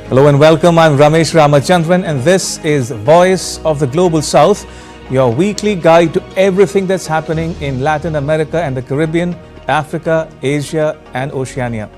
Hello and welcome. I'm Ramesh Ramachandran and this is Voice of the Global South, your weekly guide to everything that's happening in Latin America and the Caribbean, Africa, Asia and Oceania.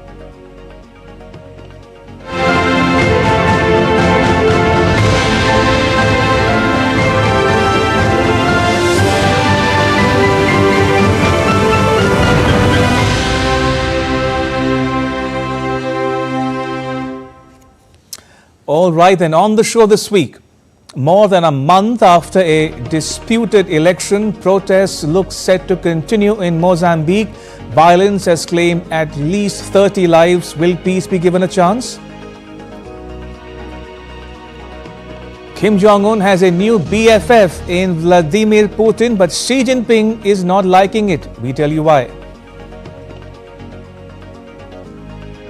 All right, and on the show this week, more than a month after a disputed election, protests look set to continue in Mozambique. Violence has claimed at least 30 lives. Will peace be given a chance? Kim Jong-un has a new BFF in Vladimir Putin, but Xi Jinping is not liking it. We tell you why.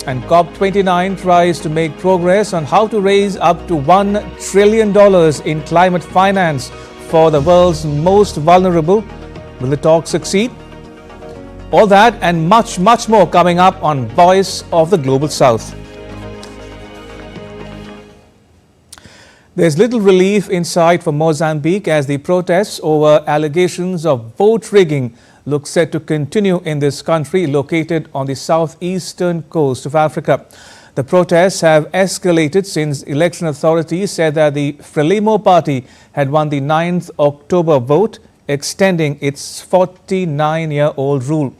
And COP29 tries to make progress on how to raise up to $1 trillion in climate finance for the world's most vulnerable. Will the talk succeed? All that and much more coming up on Voice of the Global South. There's little relief in sight for Mozambique as the protests over allegations of vote rigging look set to continue in this country located on the southeastern coast of Africa. The protests have escalated since election authorities said that the Frelimo party had won the 9th October vote, extending its 49-year-old rule.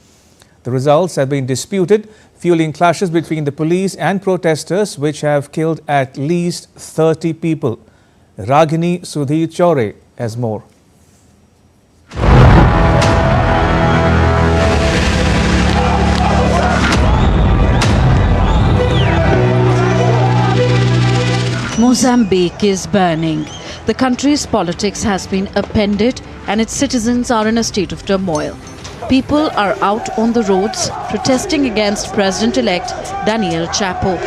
The results have been disputed, fueling clashes between the police and protesters, which have killed at least 30 people. Ragini Sudhir Chore has more. Mozambique is burning. The country's politics has been upended and its citizens are in a state of turmoil. People are out on the roads protesting against President-elect Daniel Chapo.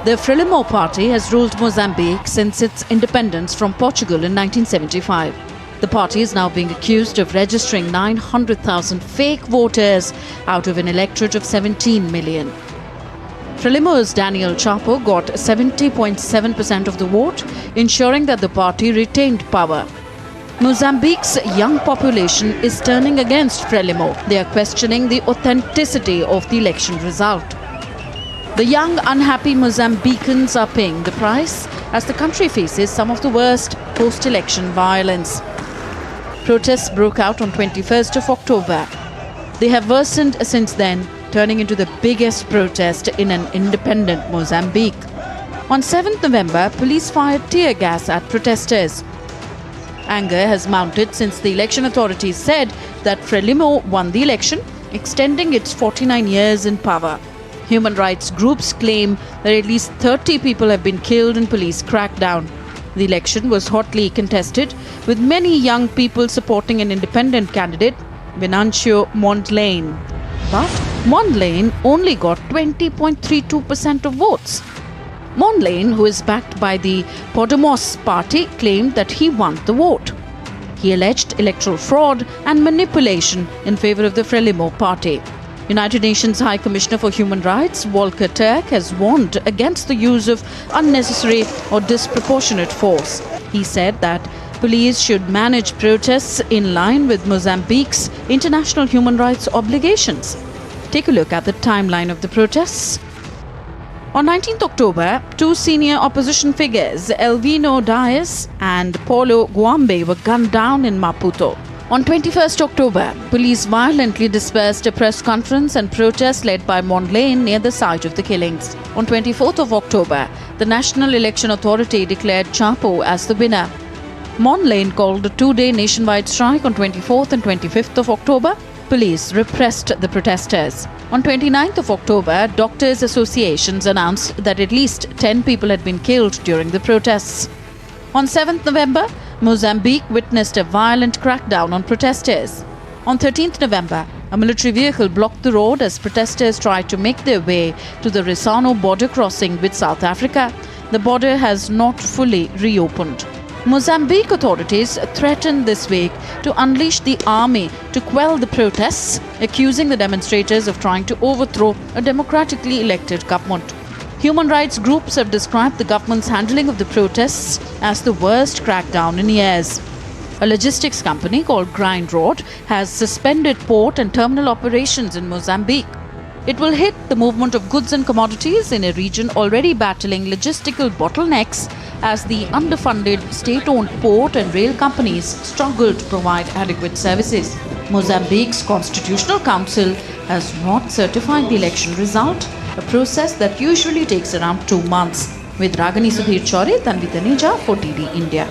The Frelimo party has ruled Mozambique since its independence from Portugal in 1975. The party is now being accused of registering 900,000 fake voters out of an electorate of 17 million. Frelimo's Daniel Chapo got 70.7% of the vote, ensuring that the party retained power. Mozambique's young population is turning against Frelimo. They are questioning the authenticity of the election result. The young, unhappy Mozambicans are paying the price as the country faces some of the worst post-election violence. Protests broke out on 21st of October. They have worsened since then, turning into the biggest protest in an independent Mozambique. On 7th November, police fired tear gas at protesters. Anger has mounted since the election authorities said that Frelimo won the election, extending its 49 years in power. Human rights groups claim that at least 30 people have been killed in police crackdown. The election was hotly contested, with many young people supporting an independent candidate, Venancio Mondlane. But Mondlane only got 20.32% of votes. Mondlane, who is backed by the Podemos party, claimed that he won the vote. He alleged electoral fraud and manipulation in favor of the Frelimo party. United Nations High Commissioner for Human Rights, Volker Turk, has warned against the use of unnecessary or disproportionate force. He said that police should manage protests in line with Mozambique's international human rights obligations. Take a look at the timeline of the protests. On 19th October, two senior opposition figures, Elvino Dias and Paulo Guambe, were gunned down in Maputo. On 21st October, police violently dispersed a press conference and protest led by Mondlane near the site of the killings. On 24th of October, the National Election Authority declared Chapo as the winner. Mondlane called a two-day nationwide strike on 24th and 25th of October. Police repressed the protesters. On 29th of October, doctors' associations announced that at least 10 people had been killed during the protests. On 7th November, Mozambique witnessed a violent crackdown on protesters. On 13th November, a military vehicle blocked the road as protesters tried to make their way to the Rissano border crossing with South Africa. The border has not fully reopened. Mozambique authorities threatened this week to unleash the army to quell the protests, accusing the demonstrators of trying to overthrow a democratically elected government. Human rights groups have described the government's handling of the protests as the worst crackdown in years. A logistics company called Grindrod has suspended port and terminal operations in Mozambique. It will hit the movement of goods and commodities in a region already battling logistical bottlenecks as the underfunded state-owned port and rail companies struggle to provide adequate services. Mozambique's Constitutional Council has not certified the election result, a process that usually takes around 2 months. With Ragini Sudhir Chore, Tanvi Taneja for TD India.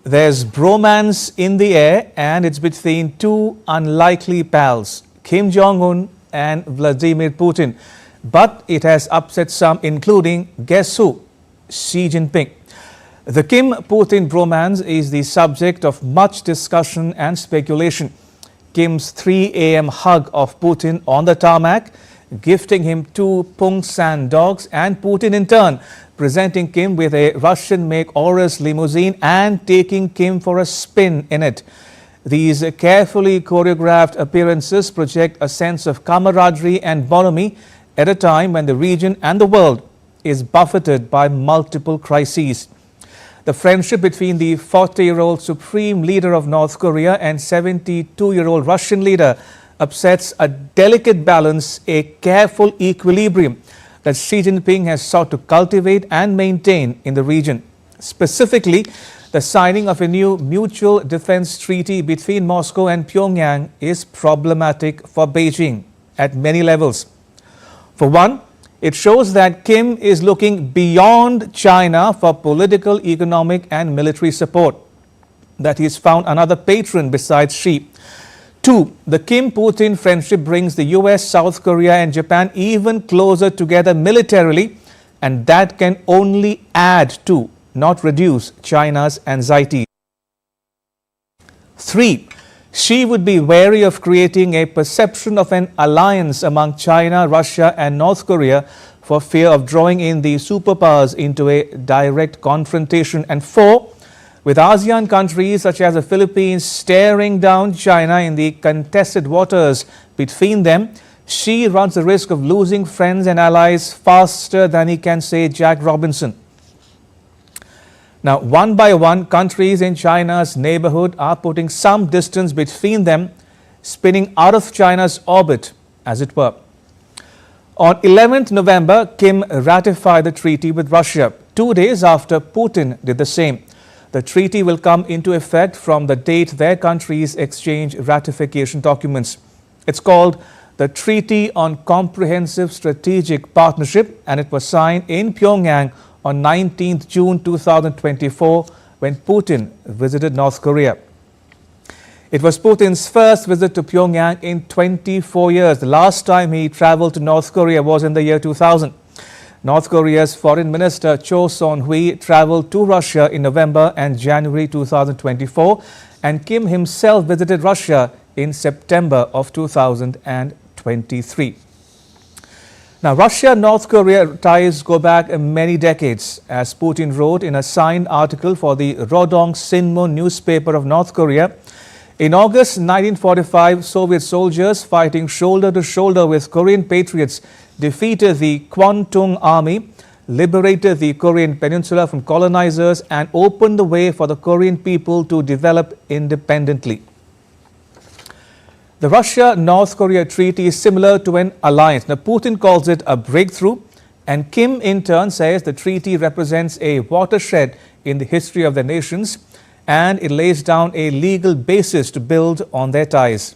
There's bromance in the air, and it's between two unlikely pals, Kim Jong-un and Vladimir Putin. But it has upset some, including, guess who? Xi Jinping. The Kim-Putin bromance is the subject of much discussion and speculation. Kim's 3 a.m. hug of Putin on the tarmac, gifting him 2 Pungsan dogs, and Putin in turn presenting Kim with a Russian-make Aurus limousine and taking Kim for a spin in it. These carefully choreographed appearances project a sense of camaraderie and bonhomie at a time when the region and the world is buffeted by multiple crises. The friendship between the 40-year-old supreme leader of North Korea and 72-year-old Russian leader upsets a delicate balance, a careful equilibrium that Xi Jinping has sought to cultivate and maintain in the region. Specifically, the signing of a new mutual defense treaty between Moscow and Pyongyang is problematic for Beijing at many levels. For one, it shows that Kim is looking beyond China for political, economic and military support, that he's found another patron besides Xi. 2, the Kim-Putin friendship brings the US, South Korea and Japan even closer together militarily, and that can only add to, not reduce, China's anxiety. 3, Xi would be wary of creating a perception of an alliance among China, Russia and North Korea for fear of drawing in the superpowers into a direct confrontation. And 4, with ASEAN countries such as the Philippines staring down China in the contested waters between them, Xi runs the risk of losing friends and allies faster than he can say Jack Robinson. Now, one by one, countries in China's neighborhood are putting some distance between them, spinning out of China's orbit, as it were. On 11th November, Kim ratified the treaty with Russia, 2 days after Putin did the same. The treaty will come into effect from the date their countries exchange ratification documents. It's called the Treaty on Comprehensive Strategic Partnership, and it was signed in Pyongyang on 19th June 2024 when Putin visited North Korea. It was Putin's first visit to Pyongyang in 24 years. The last time he traveled to North Korea was in the year 2000. North Korea's Foreign Minister Cho Son-hui traveled to Russia in November and January 2024, and Kim himself visited Russia in September of 2023. Now, Russia-North Korea ties go back many decades, as Putin wrote in a signed article for the Rodong Sinmun newspaper of North Korea. In August 1945, Soviet soldiers fighting shoulder to shoulder with Korean patriots defeated the Kwantung Army, liberated the Korean peninsula from colonizers, and opened the way for the Korean people to develop independently. The Russia-North Korea treaty is similar to an alliance. Now, Putin calls it a breakthrough, and Kim in turn says the treaty represents a watershed in the history of the nations, and it lays down a legal basis to build on their ties.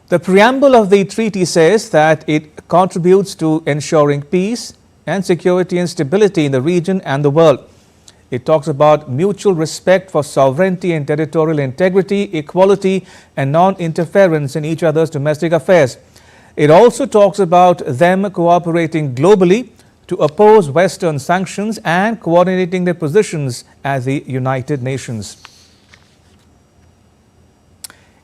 The preamble of the treaty says that it contributes to ensuring peace and security and stability in the region and the world. It talks about mutual respect for sovereignty and territorial integrity, equality and non-interference in each other's domestic affairs. It also talks about them cooperating globally to oppose Western sanctions and coordinating their positions as the United Nations.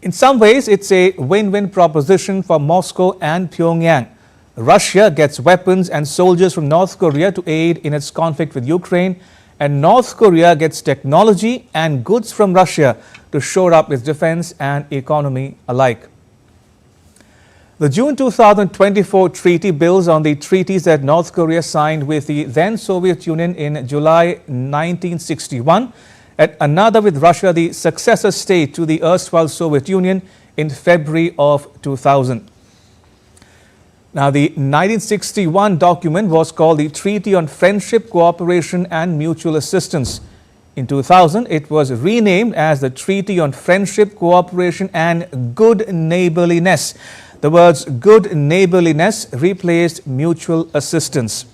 In some ways, it's a win-win proposition for Moscow and Pyongyang. Russia gets weapons and soldiers from North Korea to aid in its conflict with Ukraine, and North Korea gets technology and goods from Russia to shore up its defense and economy alike. The The June 2024 treaty builds on the treaties that North Korea signed with the then Soviet Union in July 1961 and another with Russia, the successor state to the erstwhile Soviet Union, in February of 2000. Now, the 1961 document was called the Treaty on Friendship, Cooperation and Mutual Assistance. In 2000, it was renamed as the Treaty on Friendship, Cooperation and Good Neighborliness. The words good neighborliness replaced mutual assistance.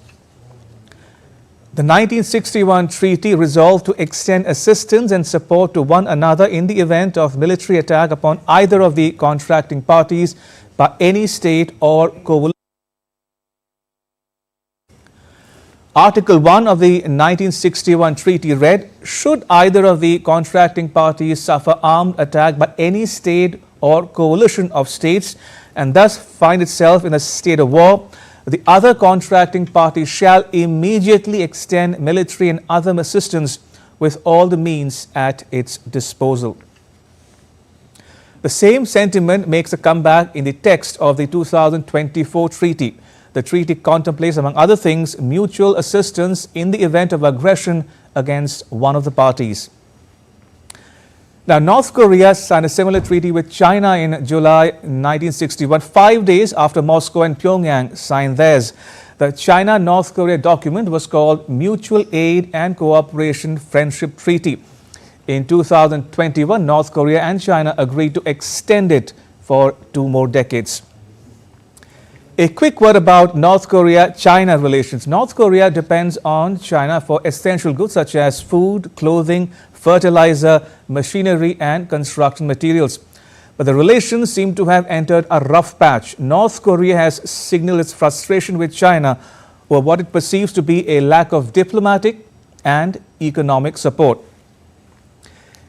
The 1961 treaty resolved to extend assistance and support to one another in the event of military attack upon either of the contracting parties by any state or coalition. Article 1 of the 1961 treaty read, should either of the contracting parties suffer armed attack by any state or coalition of states and thus find itself in a state of war, the other contracting party shall immediately extend military and other assistance with all the means at its disposal. The same sentiment makes a comeback in the text of the 2024 treaty. The treaty contemplates, among other things, mutual assistance in the event of aggression against one of the parties. Now, North Korea signed a similar treaty with China in July 1961, 5 days after Moscow and Pyongyang signed theirs. The China-North Korea document was called Mutual Aid and Cooperation Friendship Treaty. In 2021, North Korea and China agreed to extend it for 2 more decades. A quick word about North Korea-China relations. North Korea depends on China for essential goods such as food, clothing, fertilizer, machinery and construction materials. But the relations seem to have entered a rough patch. North Korea has signaled its frustration with China over what it perceives to be a lack of diplomatic and economic support.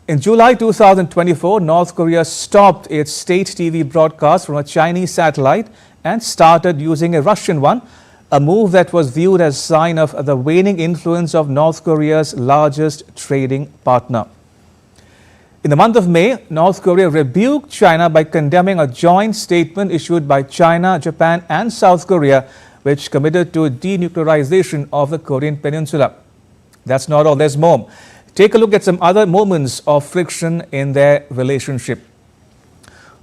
In July 2024, North Korea stopped its state TV broadcast from a Chinese satellite and started using a Russian one, a move that was viewed as a sign of the waning influence of North Korea's largest trading partner. In the month of May, North Korea rebuked China by condemning a joint statement issued by China, Japan and South Korea, which committed to denuclearization of the Korean Peninsula. That's not all, there's more. Take a look at some other moments of friction in their relationship.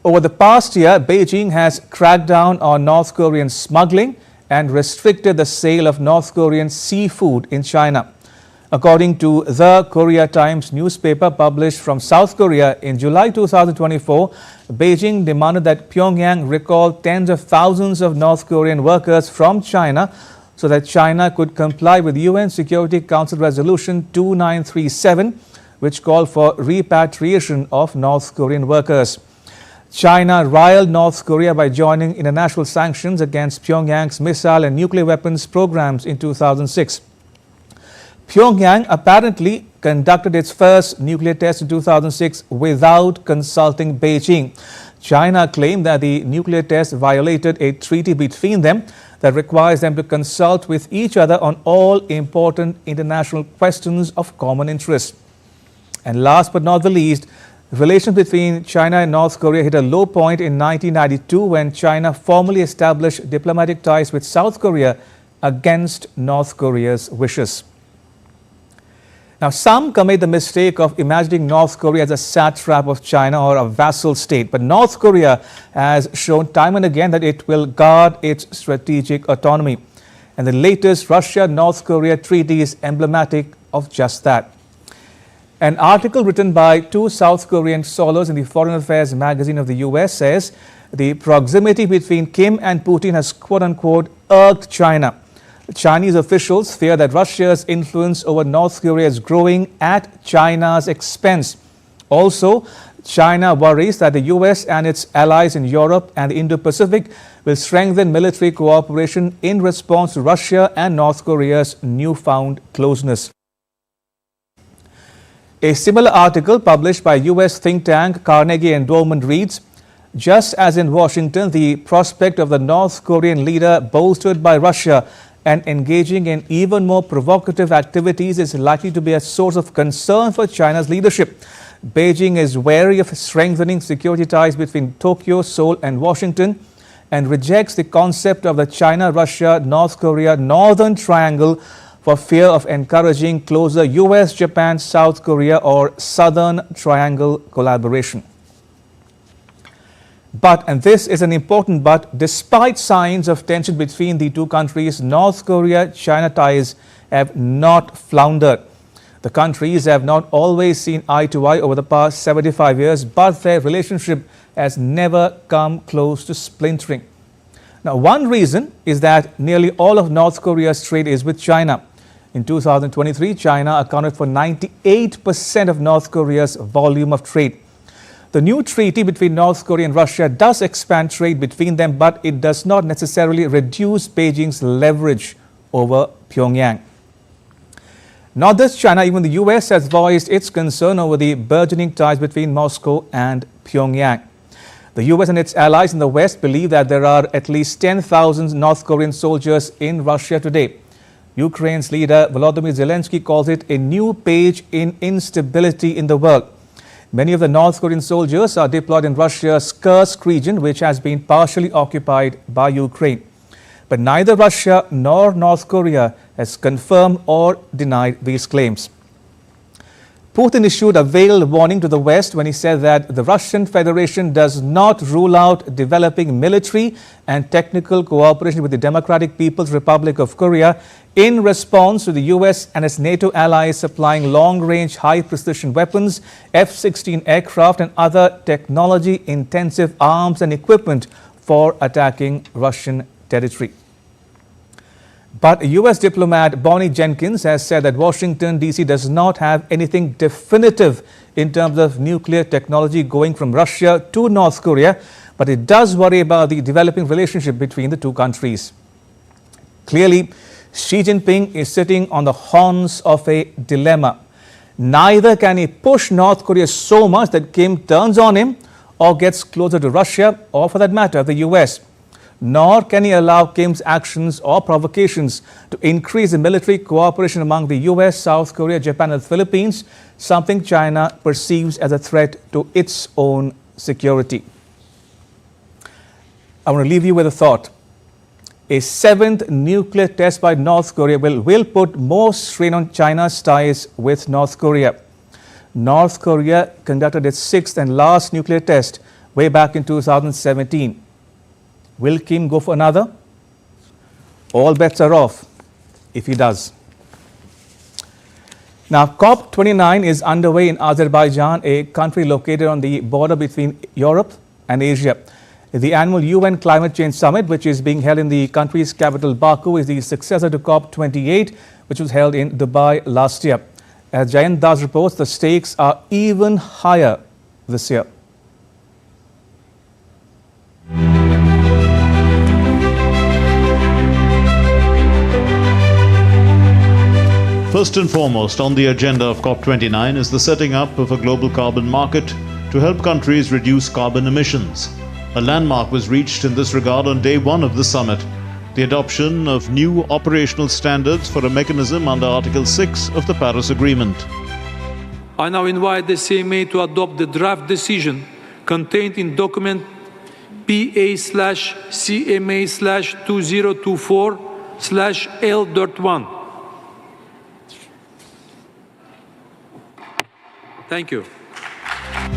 Over the past year, Beijing has cracked down on North Korean smuggling and restricted the sale of North Korean seafood in China. According to the Korea Times newspaper published from South Korea in July 2024, Beijing demanded that Pyongyang recall tens of thousands of North Korean workers from China so that China could comply with UN Security Council Resolution 2937, which called for repatriation of North Korean workers. China riled North Korea by joining international sanctions against Pyongyang's missile and nuclear weapons programs in 2006. Pyongyang apparently conducted its first nuclear test in 2006 without consulting Beijing. China claimed that the nuclear test violated a treaty between them that requires them to consult with each other on all important international questions of common interest. And last but not the least, relations between China and North Korea hit a low point in 1992 when China formally established diplomatic ties with South Korea against North Korea's wishes. Now, some commit the mistake of imagining North Korea as a satrap of China or a vassal state. But North Korea has shown time and again that it will guard its strategic autonomy. And the latest Russia-North Korea treaty is emblematic of just that. An article written by 2 South Korean scholars in the Foreign Affairs magazine of the US says the proximity between Kim and Putin has quote-unquote irked China. Chinese officials fear that Russia's influence over North Korea is growing at China's expense. Also, China worries that the US and its allies in Europe and the Indo-Pacific will strengthen military cooperation in response to Russia and North Korea's newfound closeness. A similar article published by US think tank Carnegie Endowment reads, just as in Washington, the prospect of the North Korean leader bolstered by Russia and engaging in even more provocative activities is likely to be a source of concern for China's leadership. Beijing is wary of strengthening security ties between Tokyo, Seoul and Washington and rejects the concept of the China, Russia, North Korea, Northern Triangle for fear of encouraging closer US, Japan, South Korea or Southern Triangle collaboration. But, and this is an important but, despite signs of tension between the two countries, North Korea-China ties have not floundered. The countries have not always seen eye to eye over the past 75 years, but their relationship has never come close to splintering. Now, one reason is that nearly all of North Korea's trade is with China. In 2023, China accounted for 98% of North Korea's volume of trade. The new treaty between North Korea and Russia does expand trade between them, but it does not necessarily reduce Beijing's leverage over Pyongyang. Not just China, even the US has voiced its concern over the burgeoning ties between Moscow and Pyongyang. The US and its allies in the West believe that there are at least 10,000 North Korean soldiers in Russia today. Ukraine's leader Volodymyr Zelensky calls it a new page in instability in the world. Many of the North Korean soldiers are deployed in Russia's Kursk region, which has been partially occupied by Ukraine. But neither Russia nor North Korea has confirmed or denied these claims. Putin issued a veiled warning to the West when he said that the Russian Federation does not rule out developing military and technical cooperation with the Democratic People's Republic of Korea in response to the US and its NATO allies supplying long-range, high-precision weapons, F-16 aircraft and other technology-intensive arms and equipment for attacking Russian territory. But US diplomat Bonnie Jenkins has said that Washington, D.C. does not have anything definitive in terms of nuclear technology going from Russia to North Korea, but it does worry about the developing relationship between the two countries. Clearly, Xi Jinping is sitting on the horns of a dilemma. Neither can he push North Korea so much that Kim turns on him or gets closer to Russia or, for that matter, the US. Nor can he allow Kim's actions or provocations to increase the military cooperation among the US, South Korea, Japan and the Philippines, something China perceives as a threat to its own security. I want to leave you with a thought. A seventh nuclear test by North Korea will put more strain on China's ties with North Korea. North Korea conducted its sixth and last nuclear test way back in 2017. Will Kim go for another? All bets are off if he does. Now, COP29 is underway in Azerbaijan, a country located on the border between Europe and Asia. The annual UN Climate Change Summit, which is being held in the country's capital Baku, is the successor to COP28, which was held in Dubai last year. As Jayant Das reports, the stakes are even higher this year. First and foremost on the agenda of COP29 is the setting up of a global carbon market to help countries reduce carbon emissions. A landmark was reached in this regard on day one of the summit, the adoption of new operational standards for a mechanism under Article 6 of the Paris Agreement. I now invite the CMA to adopt the draft decision contained in PA/CMA/2024/L.1. Thank you.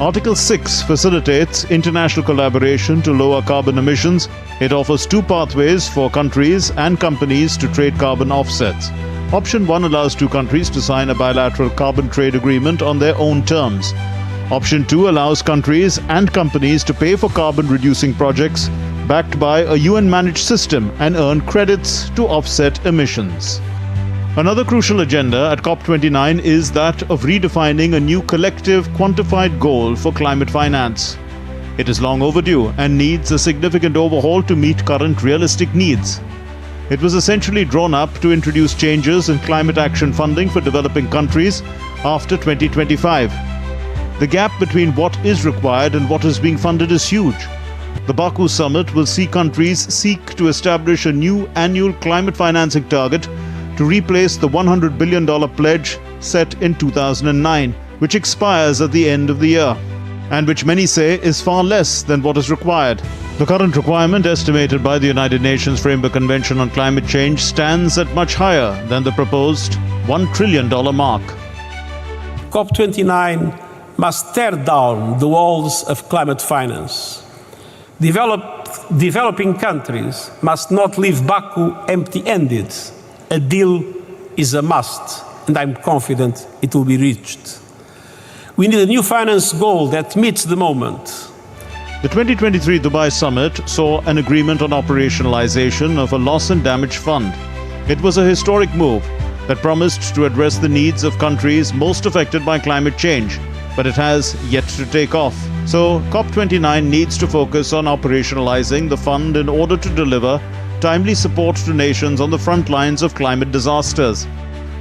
Article 6 facilitates international collaboration to lower carbon emissions. It offers two pathways for countries and companies to trade carbon offsets. Option 1 allows two countries to sign a bilateral carbon trade agreement on their own terms. Option 2 allows countries and companies to pay for carbon-reducing projects backed by a UN-managed system and earn credits to offset emissions. Another crucial agenda at COP29 is that of redefining a new collective quantified goal for climate finance. It is long overdue and needs a significant overhaul to meet current realistic needs. It was essentially drawn up to introduce changes in climate action funding for developing countries after 2025. The gap between what is required and what is being funded is huge. The Baku summit will see countries seek to establish a new annual climate financing target to replace the $100 billion pledge set in 2009, which expires at the end of the year, and which many say is far less than what is required. The current requirement, estimated by the United Nations Framework Convention on Climate Change, stands at much higher than the proposed $1 trillion mark. COP29 must tear down the walls of climate finance. Developing countries must not leave Baku empty-handed. A deal is a must, and I'm confident it will be reached. We need a new finance goal that meets the moment. The 2023 Dubai Summit saw an agreement on operationalization of a loss and damage fund. It was a historic move that promised to address the needs of countries most affected by climate change, but it has yet to take off. So COP29 needs to focus on operationalizing the fund in order to deliver timely support to nations on the front lines of climate disasters.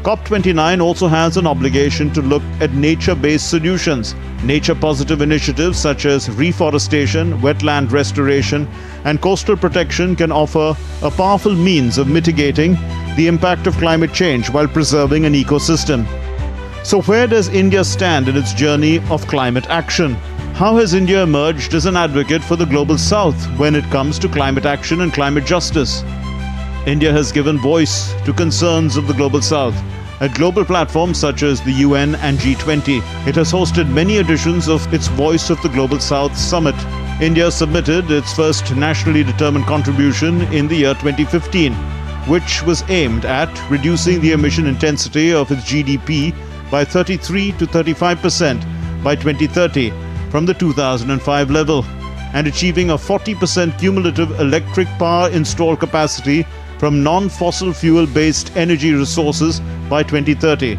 COP29 also has an obligation to look at nature-based solutions. Nature-positive initiatives such as reforestation, wetland restoration, and coastal protection can offer a powerful means of mitigating the impact of climate change while preserving an ecosystem. So where does India stand in its journey of climate action? How has India emerged as an advocate for the Global South when it comes to climate action and climate justice? India has given voice to concerns of the Global South. At global platforms such as the UN and G20, it has hosted many editions of its Voice of the Global South Summit. India submitted its first nationally determined contribution in the year 2015, which was aimed at reducing the emission intensity of its GDP by 33 to 35% by 2030 from the 2005 level, and achieving a 40% cumulative electric power installed capacity from non-fossil fuel-based energy resources by 2030.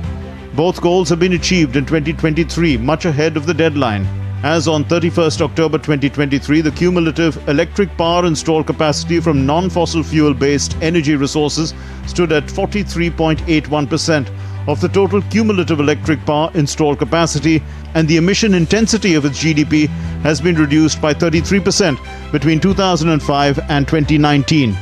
Both goals have been achieved in 2023, much ahead of the deadline. As on 31st October 2023, the cumulative electric power installed capacity from non-fossil fuel-based energy resources stood at 43.81% of the total cumulative electric power installed capacity, and the emission intensity of its GDP has been reduced by 33% between 2005 and 2019.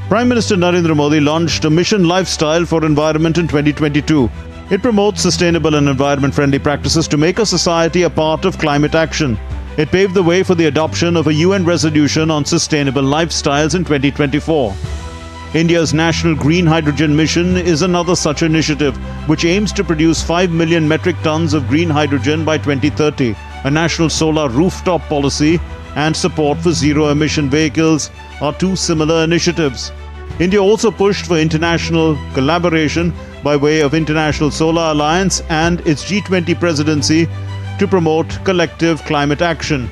Prime Minister Narendra Modi launched a mission lifestyle for environment in 2022. It promotes sustainable and environment-friendly practices to make a society a part of climate action. It paved the way for the adoption of a UN resolution on sustainable lifestyles in 2024. India's National Green Hydrogen Mission is another such initiative, which aims to produce 5 million metric tons of green hydrogen by 2030. A national solar rooftop policy and support for zero-emission vehicles are two similar initiatives. India also pushed for international collaboration by way of International Solar Alliance and its G20 presidency to promote collective climate action.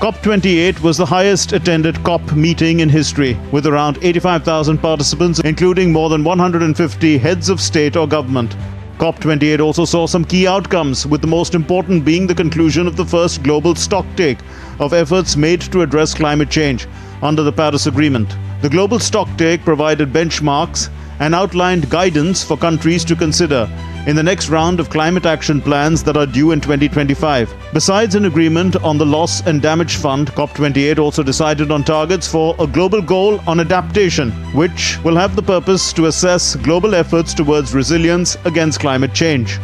COP28 was the highest attended COP meeting in history, with around 85,000 participants, including more than 150 heads of state or government. COP28 also saw some key outcomes, with the most important being the conclusion of the first global stocktake of efforts made to address climate change under the Paris Agreement. The global stocktake provided benchmarks and outlined guidance for countries to consider in the next round of climate action plans that are due in 2025. Besides an agreement on the Loss and Damage Fund, COP28 also decided on targets for a global goal on adaptation, which will have the purpose to assess global efforts towards resilience against climate change.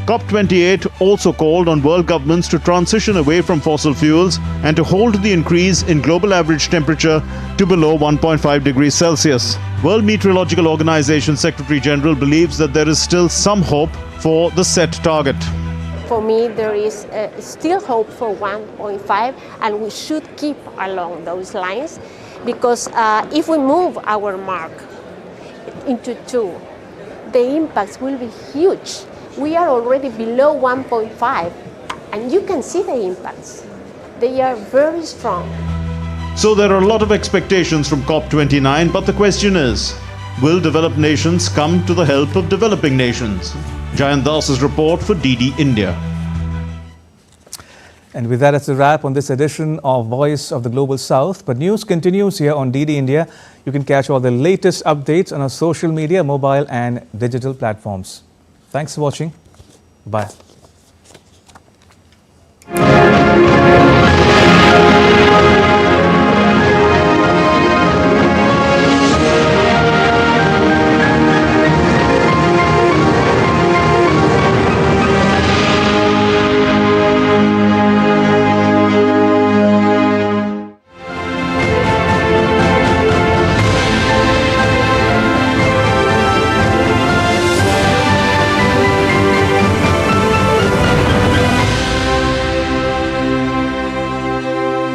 COP28 also called on world governments to transition away from fossil fuels and to hold the increase in global average temperature to below 1.5 degrees Celsius. World Meteorological Organization Secretary General believes that there is still some hope for the set target. For me, there is still hope for 1.5, and we should keep along those lines, because if we move our mark into 2, the impacts will be huge. We are already below 1.5, and you can see the impacts. They are very strong. So there are a lot of expectations from COP29, but the question is, will developed nations come to the help of developing nations? Jayant Das's report for DD India. And with that, it's a wrap on this edition of Voice of the Global South. But news continues here on DD India. You can catch all the latest updates on our social media, mobile and digital platforms. Thanks for watching. Bye.